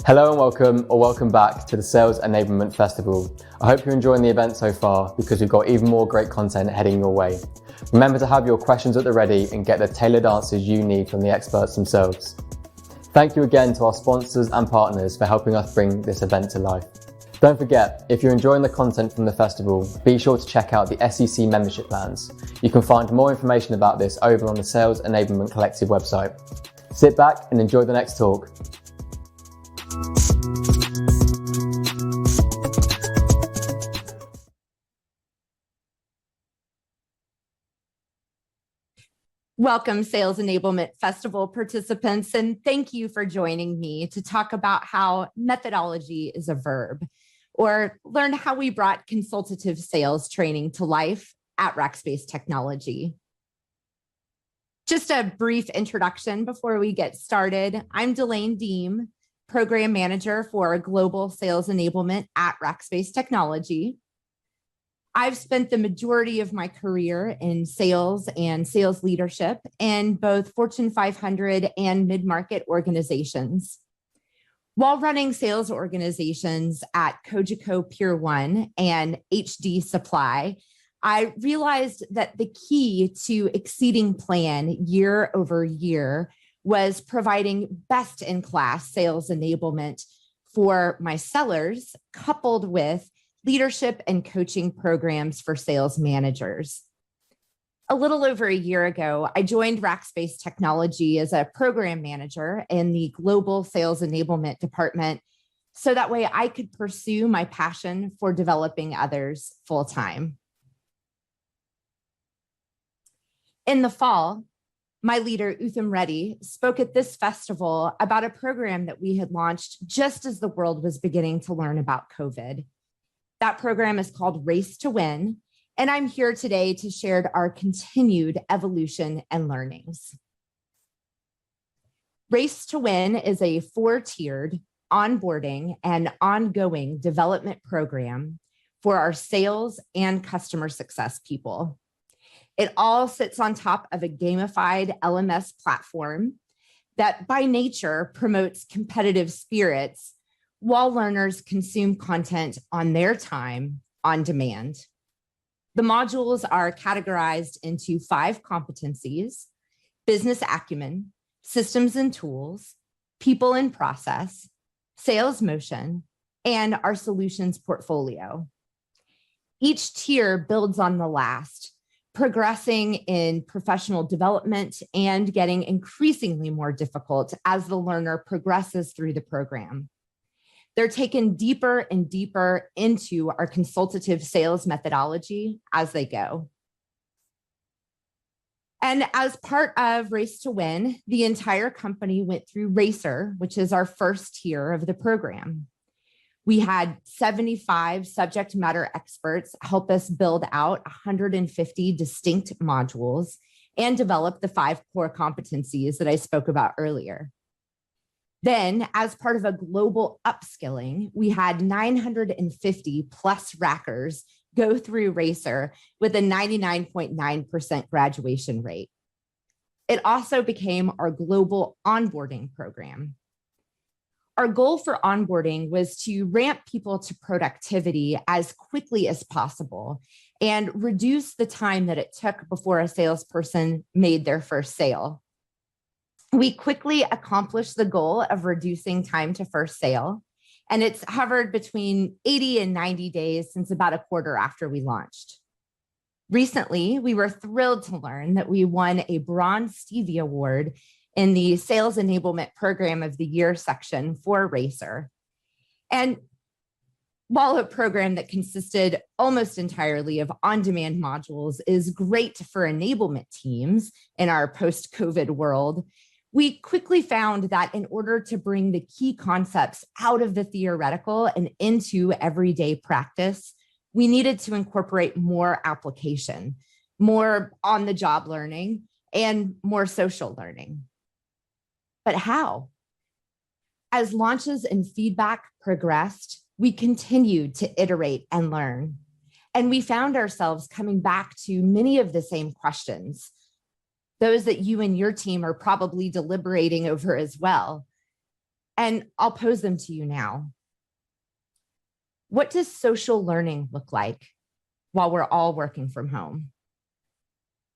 Hello and welcome, or welcome back to the Sales Enablement Festival. I hope you're enjoying the event so far because we've got even more great content heading your way. Remember to have your questions at the ready and get the tailored answers you need from the experts themselves. Thank you again to our sponsors and partners for helping us bring this event to life. Don't forget, if you're enjoying the content from the festival, be sure to check out the SEC membership plans. You can find more information about this over on the Sales Enablement Collective website. Sit back and enjoy the next talk. Welcome, Sales Enablement Festival participants, and thank you for joining me to talk about how methodology is a verb, or learn how we brought consultative sales training to life at Rackspace Technology. Just a brief introduction before we get started. I'm Delane Deem, Program Manager for Global Sales Enablement at Rackspace Technology. I've spent the majority of my career in sales and sales leadership in both Fortune 500 and mid-market organizations. While running sales organizations at Cogeco Pier 1 and HD Supply, I realized that the key to exceeding plan year over year was providing best-in-class sales enablement for my sellers, coupled with leadership and coaching programs for sales managers. A little over a year ago, I joined Rackspace Technology as a program manager in the Global Sales Enablement Department, so that way I could pursue my passion for developing others full-time. In the fall, my leader, Utham Reddy, spoke at this festival about a program that we had launched just as the world was beginning to learn about COVID. That program is called Race to Win, and I'm here today to share our continued evolution and learnings. Race to Win is a 4-tiered onboarding and ongoing development program for our sales and customer success people. It all sits on top of a gamified LMS platform that by nature promotes competitive spirits while learners consume content on their time on demand. The modules are categorized into 5 competencies: business acumen, systems and tools, people and process, sales motion, and our solutions portfolio. Each tier builds on the last, progressing in professional development and getting increasingly more difficult as the learner progresses through the program. They're taken deeper and deeper into our consultative sales methodology as they go. And as part of Race to Win, the entire company went through Racer, which is our first tier of the program. We had 75 subject matter experts help us build out 150 distinct modules and develop the 5 core competencies that I spoke about earlier. Then, as part of a global upskilling, we had 950 plus rackers go through Racer with a 99.9% graduation rate. It also became our global onboarding program. Our goal for onboarding was to ramp people to productivity as quickly as possible and reduce the time that it took before a salesperson made their first sale. We quickly accomplished the goal of reducing time to first sale, and it's hovered between 80 and 90 days since about a quarter after we launched. Recently, we were thrilled to learn that we won a Bronze Stevie Award in the Sales Enablement Program of the Year section for Racer. And while a program that consisted almost entirely of on-demand modules is great for enablement teams in our post-COVID world, we quickly found that in order to bring the key concepts out of the theoretical and into everyday practice, we needed to incorporate more application, more on-the-job learning, and more social learning. But how? As launches and feedback progressed, we continued to iterate and learn. And we found ourselves coming back to many of the same questions, those that you and your team are probably deliberating over as well. And I'll pose them to you now. What does social learning look like while we're all working from home?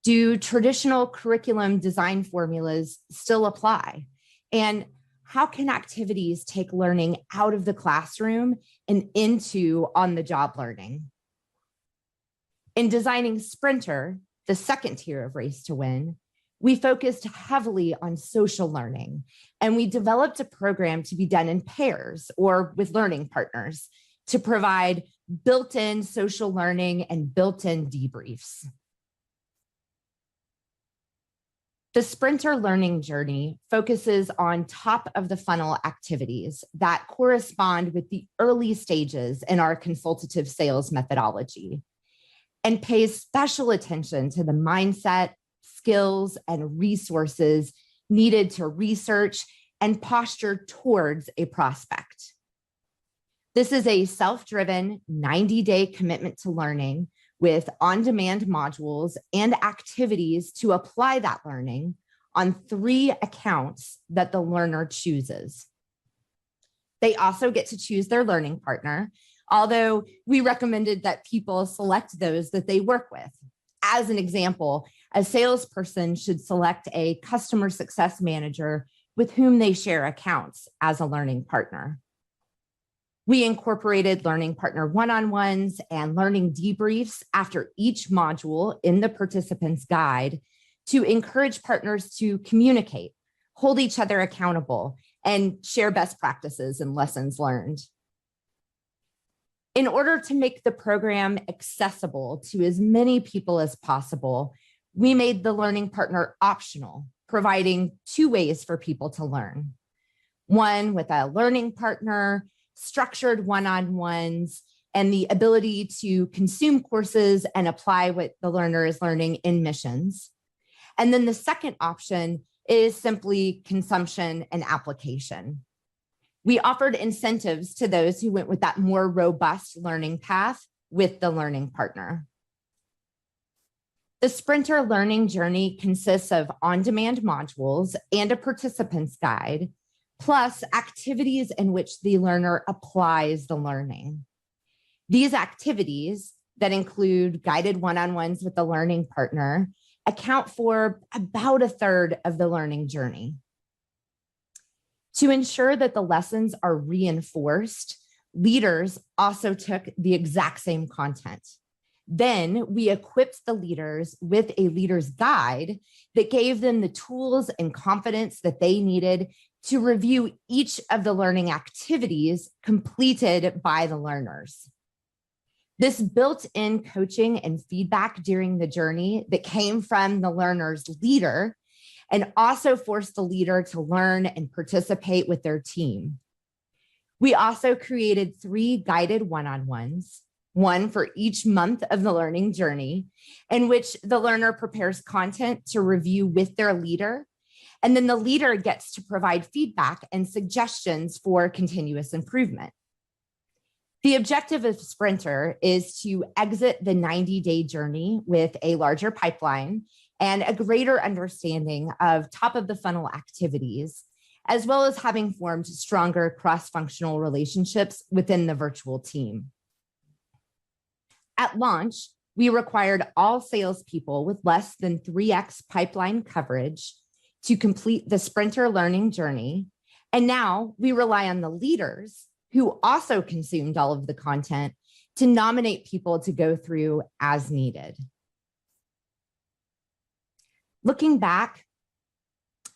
Do traditional curriculum design formulas still apply? And how can activities take learning out of the classroom and into on-the-job learning? In designing Sprinter, the second tier of Race to Win, we focused heavily on social learning, and we developed a program to be done in pairs or with learning partners to provide built-in social learning and built-in debriefs. The Sprinter learning journey focuses on top of the funnel activities that correspond with the early stages in our consultative sales methodology and pays special attention to the mindset, skills, and resources needed to research and posture towards a prospect. This is a self-driven 90-day commitment to learning with on-demand modules and activities to apply that learning on 3 accounts that the learner chooses. They also get to choose their learning partner, although we recommended that people select those that they work with. As an example, a salesperson should select a customer success manager with whom they share accounts as a learning partner. We incorporated learning partner one-on-ones and learning debriefs after each module in the participant's guide to encourage partners to communicate, hold each other accountable, and share best practices and lessons learned. In order to make the program accessible to as many people as possible, we made the learning partner optional, providing 2 ways for people to learn. One with a learning partner, structured one-on-ones, and the ability to consume courses and apply what the learner is learning in missions. And then the second option is simply consumption and application. We offered incentives to those who went with that more robust learning path with the learning partner. The Sprinter learning journey consists of on-demand modules and a participant's guide, plus activities in which the learner applies the learning. These activities that include guided one-on-ones with the learning partner account for about 1/3 of the learning journey. To ensure that the lessons are reinforced, leaders also took the exact same content. Then we equipped the leaders with a leader's guide that gave them the tools and confidence that they needed to review each of the learning activities completed by the learners. This built-in coaching and feedback during the journey that came from the learner's leader and also forced the leader to learn and participate with their team. We also created 3 guided one-on-ones, one for each month of the learning journey, in which the learner prepares content to review with their leader. And then the leader gets to provide feedback and suggestions for continuous improvement. The objective of Sprinter is to exit the 90-day journey with a larger pipeline and a greater understanding of top of the funnel activities, as well as having formed stronger cross-functional relationships within the virtual team. At launch, we required all salespeople with less than 3x pipeline coverage to complete the Sprinter learning journey. And now we rely on the leaders who also consumed all of the content to nominate people to go through as needed. Looking back,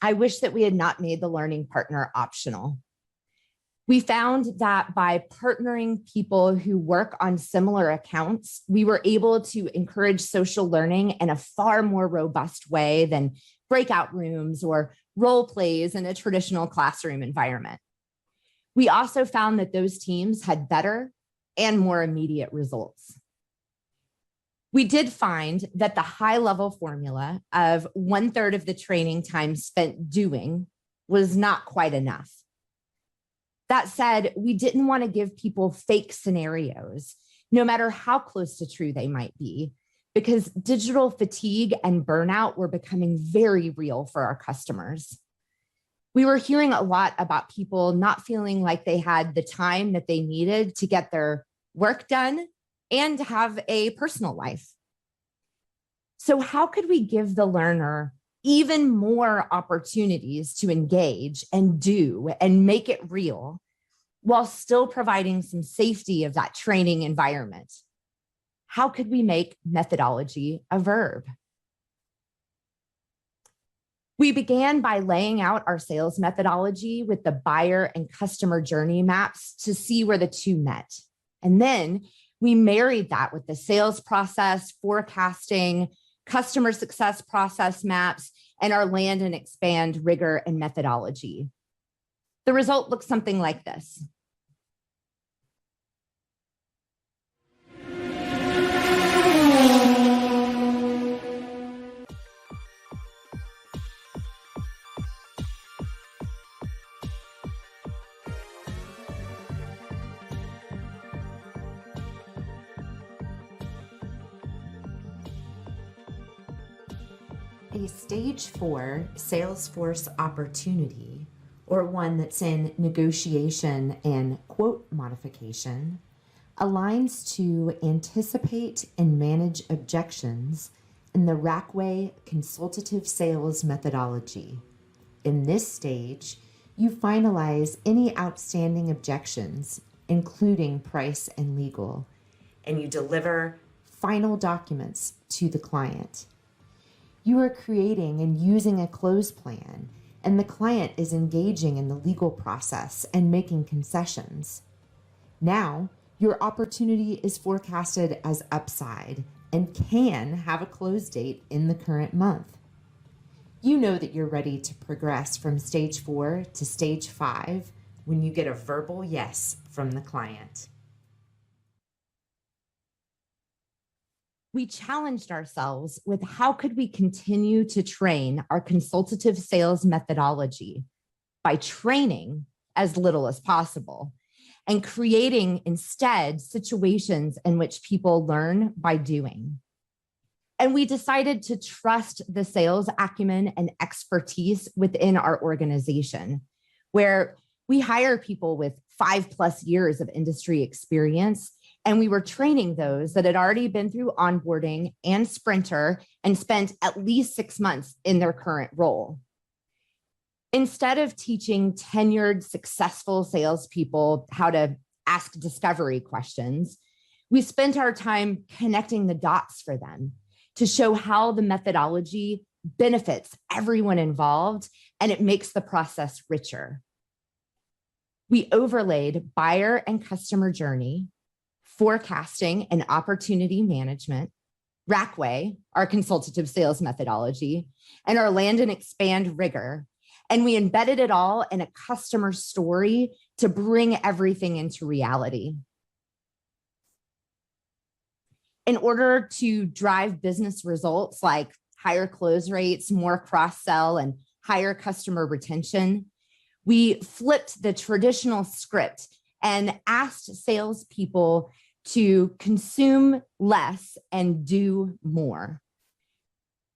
I wish that we had not made the learning partner optional. We found that by partnering people who work on similar accounts, we were able to encourage social learning in a far more robust way than breakout rooms or role plays in a traditional classroom environment. We also found that those teams had better and more immediate results. We did find that the high-level formula of 1/3 of the training time spent doing was not quite enough. That said, we didn't want to give people fake scenarios, no matter how close to true they might be, because digital fatigue and burnout were becoming very real for our customers. We were hearing a lot about people not feeling like they had the time that they needed to get their work done and to have a personal life. So how could we give the learner even more opportunities to engage and do and make it real while still providing some safety of that training environment? How could we make methodology a verb? We began by laying out our sales methodology with the buyer and customer journey maps to see where the two met. And then we married that with the sales process, forecasting, customer success process maps, and our land and expand rigor and methodology. The result looks something like this. A stage 4 Salesforce opportunity, or one that's in negotiation and quote modification, aligns to anticipate and manage objections in the Rackway consultative sales methodology. In this stage, you finalize any outstanding objections, including price and legal, and you deliver final documents to the client. You are creating and using a close plan, and the client is engaging in the legal process and making concessions. Now, your opportunity is forecasted as upside and can have a close date in the current month. You know that you're ready to progress from stage 4 to stage 5 when you get a verbal yes from the client. We challenged ourselves with how could we continue to train our consultative sales methodology by training as little as possible and creating instead situations in which people learn by doing. And we decided to trust the sales acumen and expertise within our organization, where we hire people with 5+ years of industry experience. And we were training those that had already been through onboarding and Sprinter and spent at least 6 months in their current role. Instead of teaching tenured, successful salespeople how to ask discovery questions, we spent our time connecting the dots for them to show how the methodology benefits everyone involved and it makes the process richer. We overlaid buyer and customer journey, forecasting and opportunity management, Rackway, our consultative sales methodology, and our land and expand rigor. And we embedded it all in a customer story to bring everything into reality. In order to drive business results like higher close rates, more cross-sell, and higher customer retention, we flipped the traditional script and asked salespeople to consume less and do more.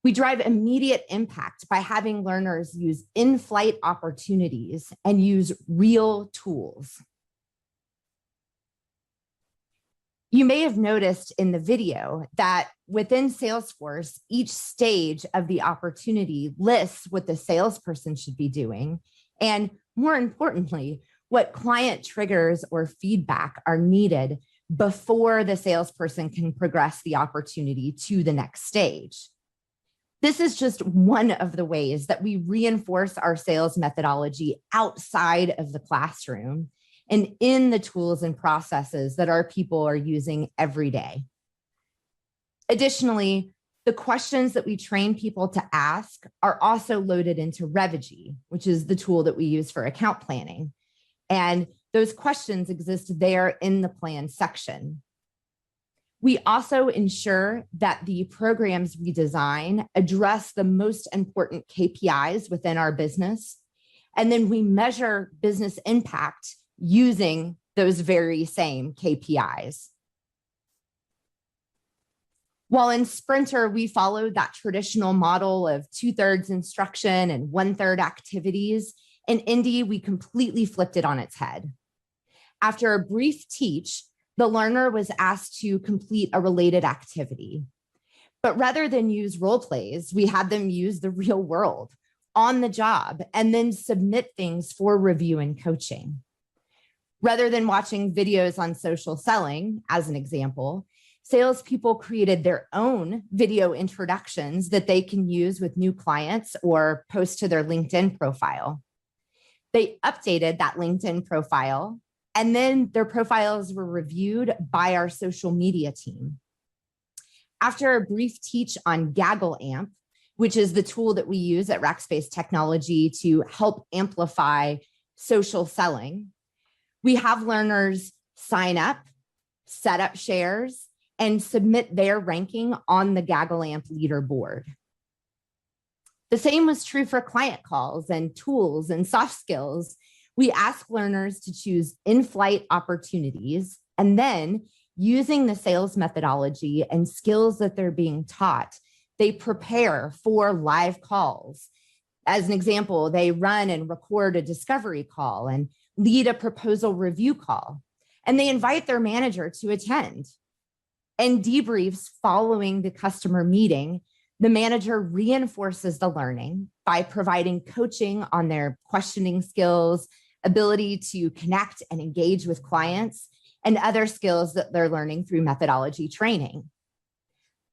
We drive immediate impact by having learners use in-flight opportunities and use real tools. You may have noticed in the video that within Salesforce, each stage of the opportunity lists what the salesperson should be doing, and more importantly, what client triggers or feedback are needed before the salesperson can progress the opportunity to the next stage. This is just one of the ways that we reinforce our sales methodology outside of the classroom and in the tools and processes that our people are using every day. Additionally, the questions that we train people to ask are also loaded into Revigy, which is the tool that we use for account planning. And those questions exist there in the plan section. We also ensure that the programs we design address the most important KPIs within our business. And then we measure business impact using those very same KPIs. While in Sprinter, we followed that traditional model of 2/3 instruction and 1/3 activities. In Indy, we completely flipped it on its head. After a brief teach, the learner was asked to complete a related activity. But rather than use role plays, we had them use the real world on the job and then submit things for review and coaching. Rather than watching videos on social selling, as an example, salespeople created their own video introductions that they can use with new clients or post to their LinkedIn profile. They updated that LinkedIn profile, and then their profiles were reviewed by our social media team. After a brief teach on Gaggle Amp, which is the tool that we use at Rackspace Technology to help amplify social selling, we have learners sign up, set up shares, and submit their ranking on the Gaggle Amp leaderboard. The same was true for client calls and tools and soft skills. We ask learners to choose in-flight opportunities, and then using the sales methodology and skills that they're being taught, they prepare for live calls. As an example, they run and record a discovery call and lead a proposal review call, and they invite their manager to attend. And debriefs following the customer meeting, the manager reinforces the learning by providing coaching on their questioning skills, ability to connect and engage with clients, and other skills that they're learning through methodology training.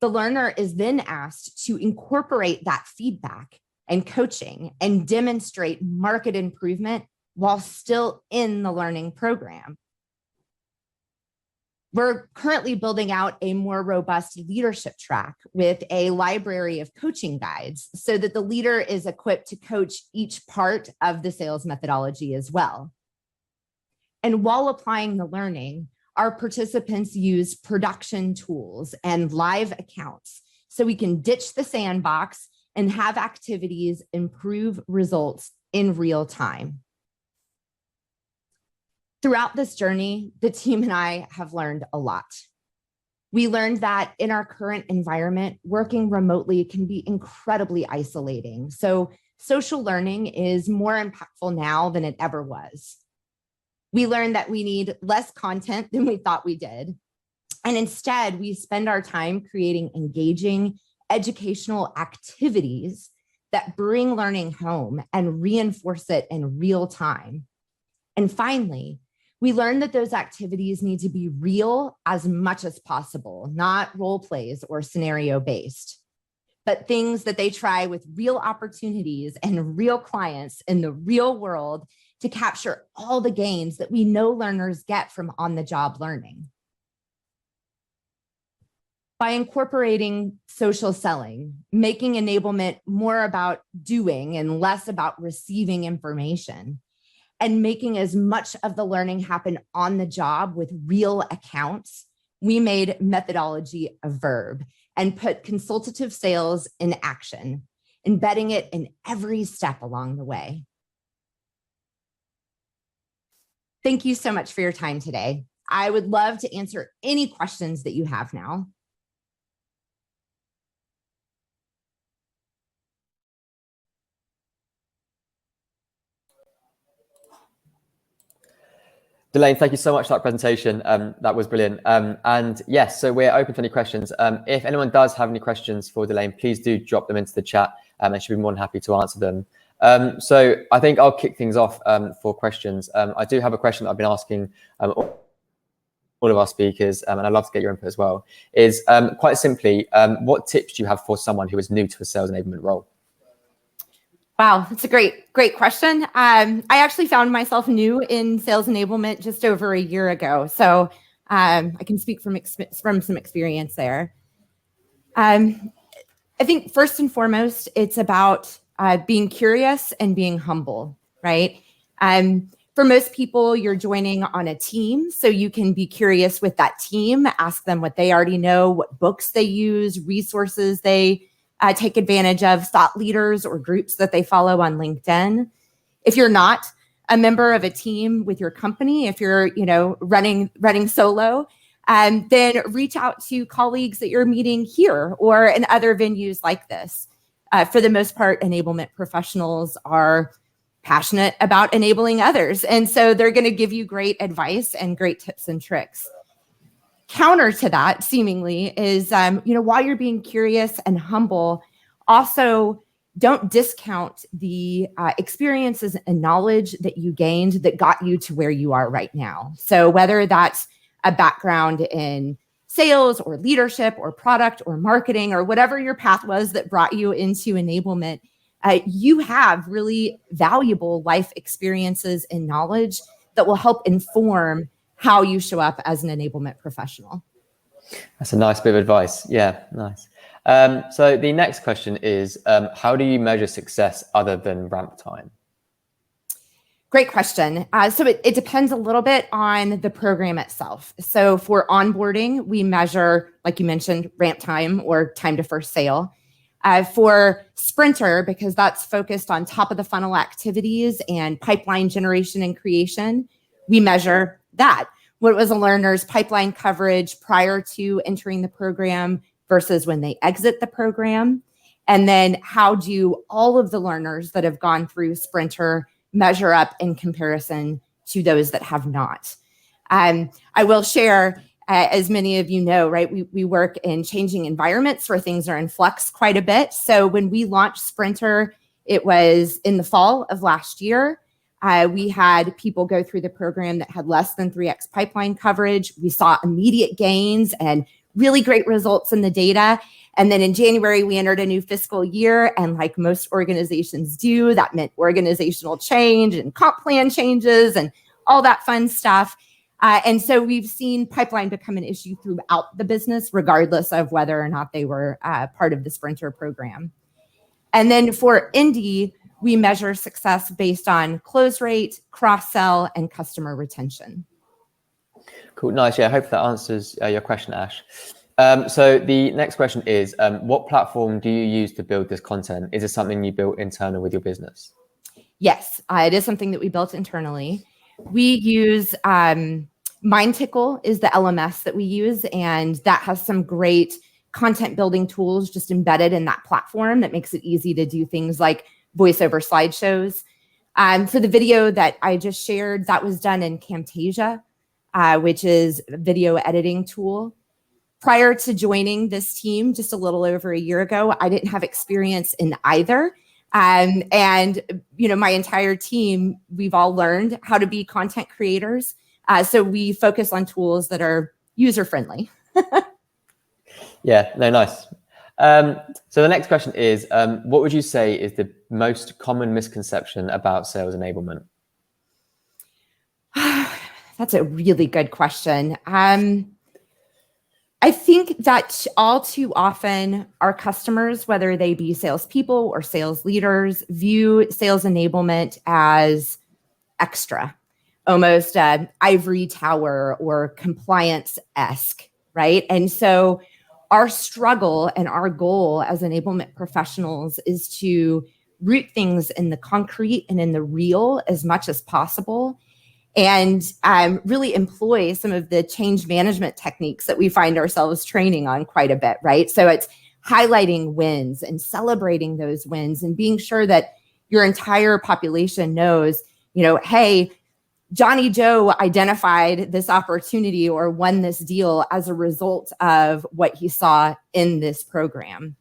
The learner is then asked to incorporate that feedback and coaching and demonstrate market improvement while still in the learning program. We're currently building out a more robust leadership track with a library of coaching guides so that the leader is equipped to coach each part of the sales methodology as well. And while applying the learning, our participants use production tools and live accounts so we can ditch the sandbox and have activities improve results in real time. Throughout this journey, the team and I have learned a lot. We learned that in our current environment, working remotely can be incredibly isolating. So social learning is more impactful now than it ever was. We learned that we need less content than we thought we did. And instead, we spend our time creating engaging educational activities that bring learning home and reinforce it in real time. And finally, we learned that those activities need to be real as much as possible, not role plays or scenario based, but things that they try with real opportunities and real clients in the real world to capture all the gains that we know learners get from on-the-job learning. By incorporating social selling, making enablement more about doing and less about receiving information, and making as much of the learning happen on the job with real accounts, we made methodology a verb and put consultative sales in action, embedding it in every step along the way. Thank you so much for your time today. I would love to answer any questions that you have now. Delane, thank you so much for that presentation. That was brilliant. And yes, so we're open to any questions. If anyone does have any questions for Delane, please do drop them into the chat and she'll be more than happy to answer them. So I think I'll kick things off for questions. I do have a question that I've been asking all of our speakers, and I'd love to get your input as well, is quite simply, what tips do you have for someone who is new to a sales enablement role? Wow, that's a great question. I actually found myself new in sales enablement just over a year ago. So I can speak from some experience there. I think first and foremost, it's about being curious and being humble, right? For most people, you're joining on a team, so you can be curious with that team, ask them what they already know, what books they use, resources they take advantage of, thought leaders or groups that they follow on LinkedIn. If you're not a member of a team with your company, if you're running solo, then reach out to colleagues that you're meeting here or in other venues like this. For the most part, enablement professionals are passionate about enabling others. And so they're going to give you great advice and great tips and tricks. Counter to that, seemingly, is, while you're being curious and humble, also don't discount the experiences and knowledge that you gained that got you to where you are right now. So whether that's a background in sales or leadership or product or marketing or whatever your path was that brought you into enablement, you have really valuable life experiences and knowledge that will help inform how you show up as an enablement professional. That's a nice bit of advice. Yeah, nice. So the next question is, how do you measure success other than ramp time? Great question. So it depends a little bit on the program itself. So for onboarding, we measure, like you mentioned, ramp time or time to first sale. For Sprinter, because that's focused on top of the funnel activities and pipeline generation and creation, we measure that. What was a learner's pipeline coverage prior to entering the program versus when they exit the program? And then how do all of the learners that have gone through Sprinter measure up in comparison to those that have not? I will share, as many of you know, right, we work in changing environments where things are in flux quite a bit. So when we launched Sprinter, it was in the fall of last year. We had people go through the program that had less than 3x pipeline coverage. We saw immediate gains and really great results in the data. And then in January, we entered a new fiscal year. And like most organizations do, that meant organizational change and comp plan changes and all that fun stuff. And so we've seen pipeline become an issue throughout the business, regardless of whether or not they were part of the Sprinter program. And then for Indie, we measure success based on close rate, cross-sell, and customer retention. Cool, nice. Yeah, I hope that answers your question, Ash. So the next question is, what platform do you use to build this content? Is it something you built internal with your business? Yes, it is something that we built internally. We use MindTickle is the LMS that we use, and that has some great content building tools just embedded in that platform that makes it easy to do things like voiceover slideshows. For the video that I just shared, that was done in Camtasia, which is a video editing tool. Prior to joining this team just a little over a year ago, I didn't have experience in either. And my entire team, we've all learned how to be content creators. So we focus on tools that are user-friendly. Yeah, no, nice. So the next question is, what would you say is the most common misconception about sales enablement? That's a really good question. I think that all too often our customers, whether they be salespeople or sales leaders, view sales enablement as extra, almost ivory tower or compliance-esque, right? And so our struggle and our goal as enablement professionals is to root things in the concrete and in the real as much as possible, and really employ some of the change management techniques that we find ourselves training on quite a bit, right? So it's highlighting wins and celebrating those wins and being sure that your entire population knows, hey, Johnny Joe identified this opportunity or won this deal as a result of what he saw in this program,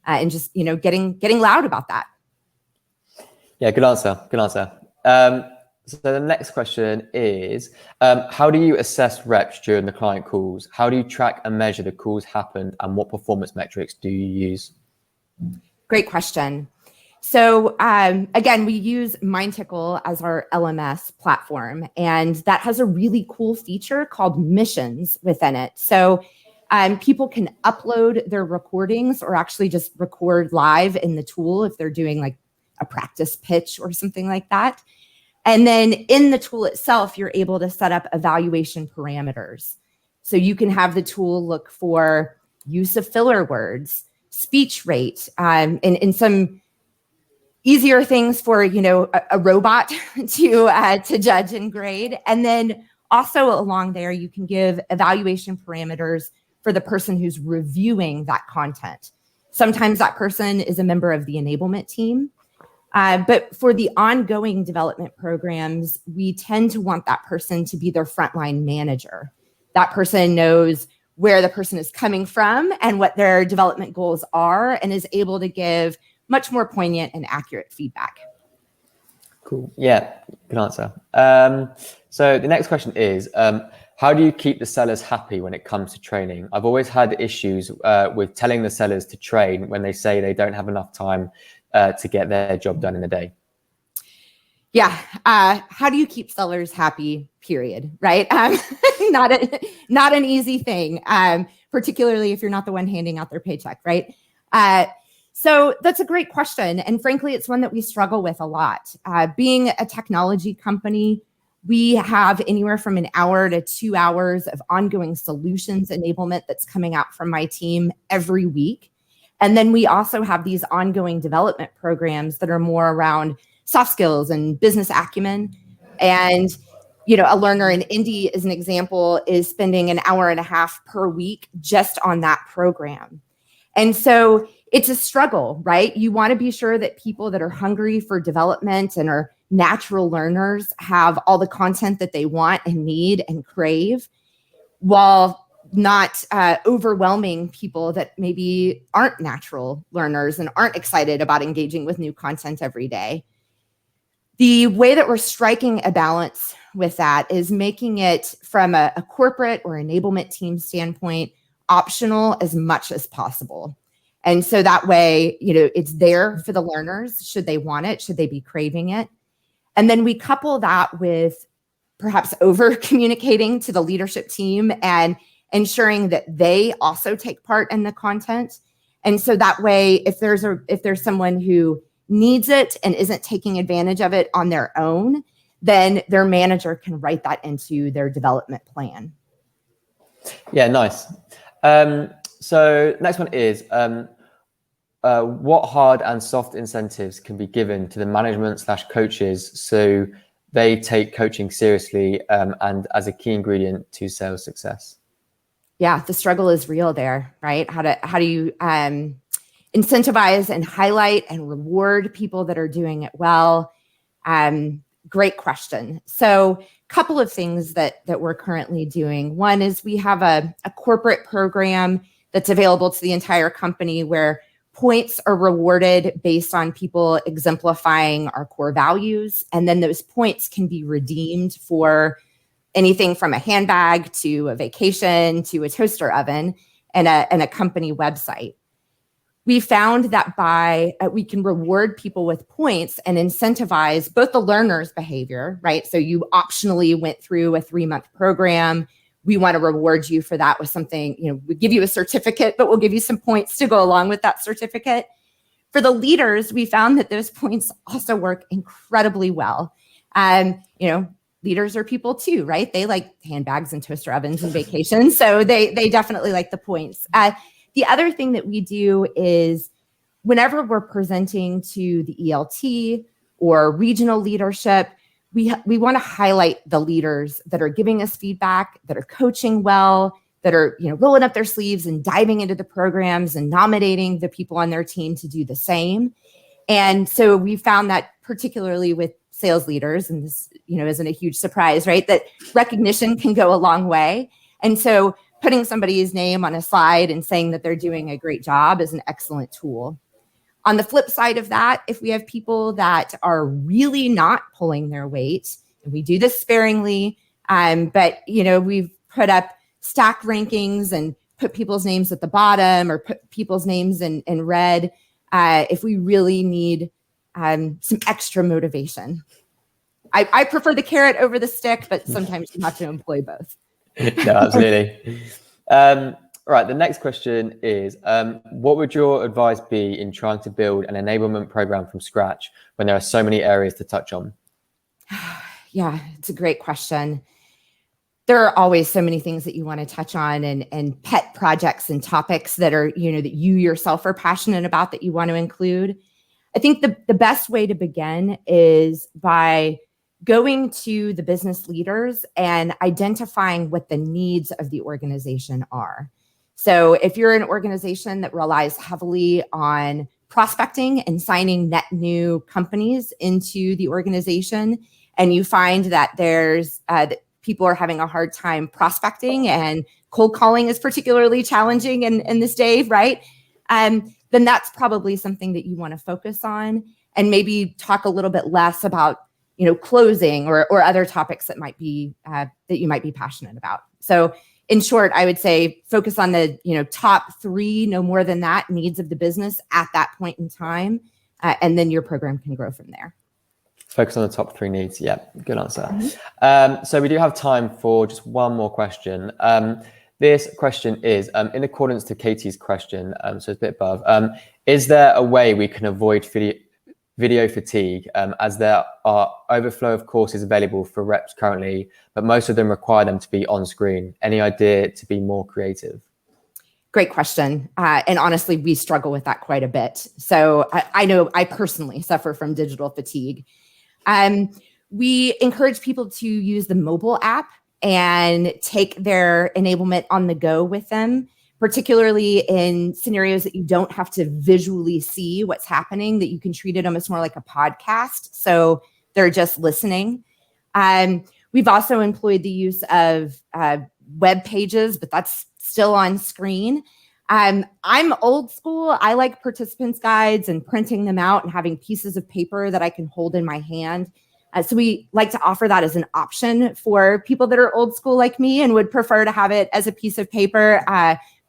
and just, getting loud about that. Yeah, good answer. Good answer. So the next question is, how do you assess reps during the client calls? How do you track and measure the calls happened, and what performance metrics do you use? Great question. So again, we use MindTickle as our LMS platform, and that has a really cool feature called missions within it. So people can upload their recordings or actually just record live in the tool if they're doing like a practice pitch or something like that. And then in the tool itself, you're able to set up evaluation parameters. So you can have the tool look for use of filler words, speech rate, and some easier things for, a robot to judge and grade. And then also along there, you can give evaluation parameters for the person who's reviewing that content. Sometimes that person is a member of the enablement team. But for the ongoing development programs, we tend to want that person to be their frontline manager. That person knows where the person is coming from and what their development goals are, and is able to give much more poignant and accurate feedback. Cool. Yeah, good answer. So the next question is, how do you keep the sellers happy when it comes to training? I've always had issues with telling the sellers to train when they say they don't have enough time to get their job done in a day. Yeah. How do you keep sellers happy, period, right? Not an easy thing, particularly if you're not the one handing out their paycheck, right? So that's a great question. And frankly, it's one that we struggle with a lot. Being a technology company, we have anywhere from an hour to 2 hours of ongoing solutions enablement that's coming out from my team every week. And then we also have these ongoing development programs that are more around soft skills and business acumen. And, a learner in Indy, as an example, is spending an hour and a half per week just on that program. And so it's a struggle, right? You want to be sure that people that are hungry for development and are natural learners have all the content that they want and need and crave, while not overwhelming people that maybe aren't natural learners and aren't excited about engaging with new content every day. The way that we're striking a balance with that is making it, from a corporate or enablement team standpoint, optional as much as possible. And so that way, it's there for the learners, should they want it, should they be craving it. And then we couple that with perhaps over communicating to the leadership team and ensuring that they also take part in the content. And so that way, if there's someone who needs it and isn't taking advantage of it on their own, then their manager can write that into their development plan. Yeah, nice. So next one is, what hard and soft incentives can be given to the management/coaches so they take coaching seriously and as a key ingredient to sales success? Yeah, the struggle is real there, right? How do you incentivize and highlight and reward people that are doing it well? Great question. So a couple of things that we're currently doing. One is we have a corporate program that's available to the entire company where points are rewarded based on people exemplifying our core values. And then those points can be redeemed for anything from a handbag to a vacation to a toaster oven and a company website. We found that we can reward people with points and incentivize both the learner's behavior, right? So you optionally went through a 3-month program. We want to reward you for that with something, we give you a certificate, but we'll give you some points to go along with that certificate. For the leaders, we found that those points also work incredibly well. Leaders are people too, right? They like handbags and toaster ovens and vacations. So they definitely like the points. The other thing that we do is whenever we're presenting to the ELT or regional leadership, we want to highlight the leaders that are giving us feedback, that are coaching well, that are rolling up their sleeves and diving into the programs and nominating the people on their team to do the same. And so we found that particularly with sales leaders, and this isn't a huge surprise, right? That recognition can go a long way. And so putting somebody's name on a slide and saying that they're doing a great job is an excellent tool. On the flip side of that, if we have people that are really not pulling their weight, and we do this sparingly, but we've put up stack rankings and put people's names at the bottom or put people's names in red, if we really need some extra motivation. I prefer the carrot over the stick, but sometimes you have to employ both. No, absolutely. All right, the next question is, what would your advice be in trying to build an enablement program from scratch when there are so many areas to touch on? Yeah, it's a great question. There are always so many things that you want to touch on and pet projects and topics that are, that you yourself are passionate about that you want to include. I think the best way to begin is by going to the business leaders and identifying what the needs of the organization are. So if you're an organization that relies heavily on prospecting and signing net new companies into the organization, and you find that there's that people are having a hard time prospecting and cold calling is particularly challenging in this day, right? Then that's probably something that you want to focus on, and maybe talk a little bit less about, closing or other topics that might be that you might be passionate about. So in short, I would say focus on the top 3, no more than that, needs of the business at that point in time, and then your program can grow from there. Focus on the top 3 needs. Yeah, good answer. So we do have time for just one more question. This question is, in accordance to Katie's question, so it's a bit above, is there a way we can avoid video fatigue, as there are overflow of courses available for reps currently, but most of them require them to be on screen? Any idea to be more creative? Great question. And honestly, we struggle with that quite a bit. So I know I personally suffer from digital fatigue. We encourage people to use the mobile app and take their enablement on the go with them, particularly in scenarios that you don't have to visually see what's happening, that you can treat it almost more like a podcast. So they're just listening. We've also employed the use of web pages, but that's still on screen. I'm old school. I like participants guides and printing them out and having pieces of paper that I can hold in my hand. So we like to offer that as an option for people that are old school like me and would prefer to have it as a piece of paper.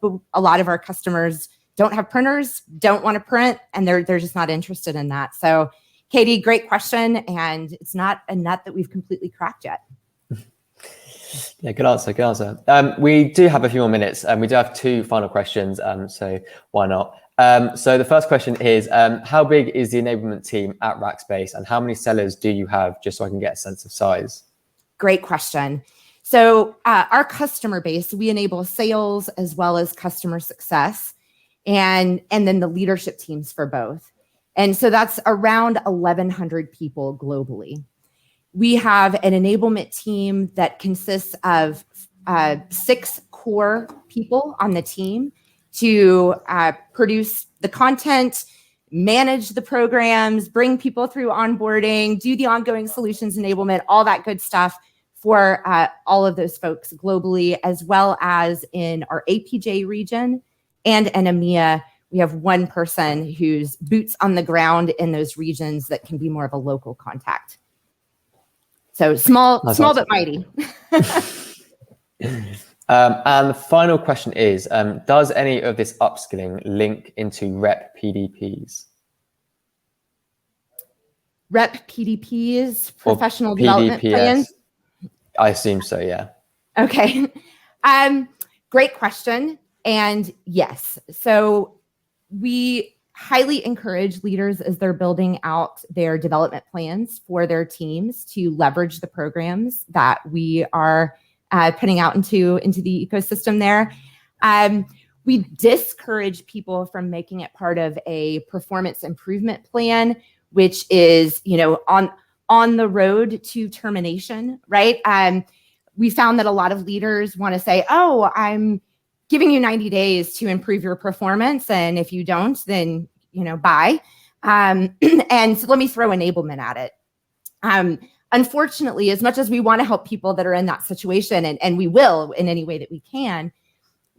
But a lot of our customers don't have printers, don't want to print, and they're just not interested in that. So Katie, great question. And it's not a nut that we've completely cracked yet. Yeah, good answer. Good answer. We do have a few more minutes, and we do have 2 final questions. So why not? So the first question is, how big is the enablement team at Rackspace, and how many sellers do you have, just so I can get a sense of size? Great question. So our customer base, we enable sales as well as customer success, and then the leadership teams for both. And so that's around 1,100 people globally. We have an enablement team that consists of 6 core people on the team to produce the content, manage the programs, bring people through onboarding, do the ongoing solutions enablement, all that good stuff for all of those folks globally, as well as in our APJ region and in EMEA. We have 1 person who's boots on the ground in those regions that can be more of a local contact. So small but mighty. And the final question is, does any of this upskilling link into rep PDPs? Rep PDPs, professional development plans? I assume so, yeah. Okay. Great question. And yes, so we highly encourage leaders as they're building out their development plans for their teams to leverage the programs that we are putting out into the ecosystem there. We discourage people from making it part of a performance improvement plan, which is, on the road to termination, right? We found that a lot of leaders want to say, oh, I'm giving you 90 days to improve your performance, and if you don't, then bye. And so let me throw enablement at it. Unfortunately, as much as we want to help people that are in that situation, and we will in any way that we can,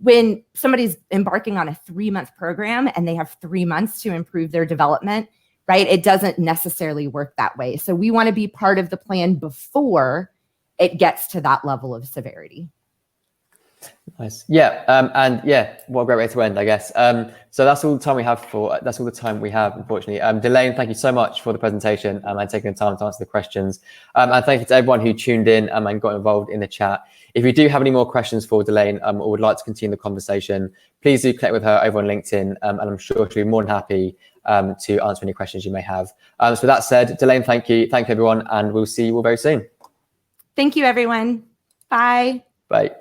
when somebody's embarking on a 3-month program and they have 3 months to improve their development, right? It doesn't necessarily work that way. So we want to be part of the plan before it gets to that level of severity. Nice. Yeah. And yeah, what a great way to end, I guess. So that's all the time we have, unfortunately. Delane, thank you so much for the presentation and taking the time to answer the questions. And thank you to everyone who tuned in and got involved in the chat. If you do have any more questions for Delane or would like to continue the conversation, please do connect with her over on LinkedIn, and I'm sure she'll be more than happy to answer any questions you may have. So with that said, Delane, thank you. Thank you, everyone, and we'll see you all very soon. Thank you, everyone. Bye. Bye.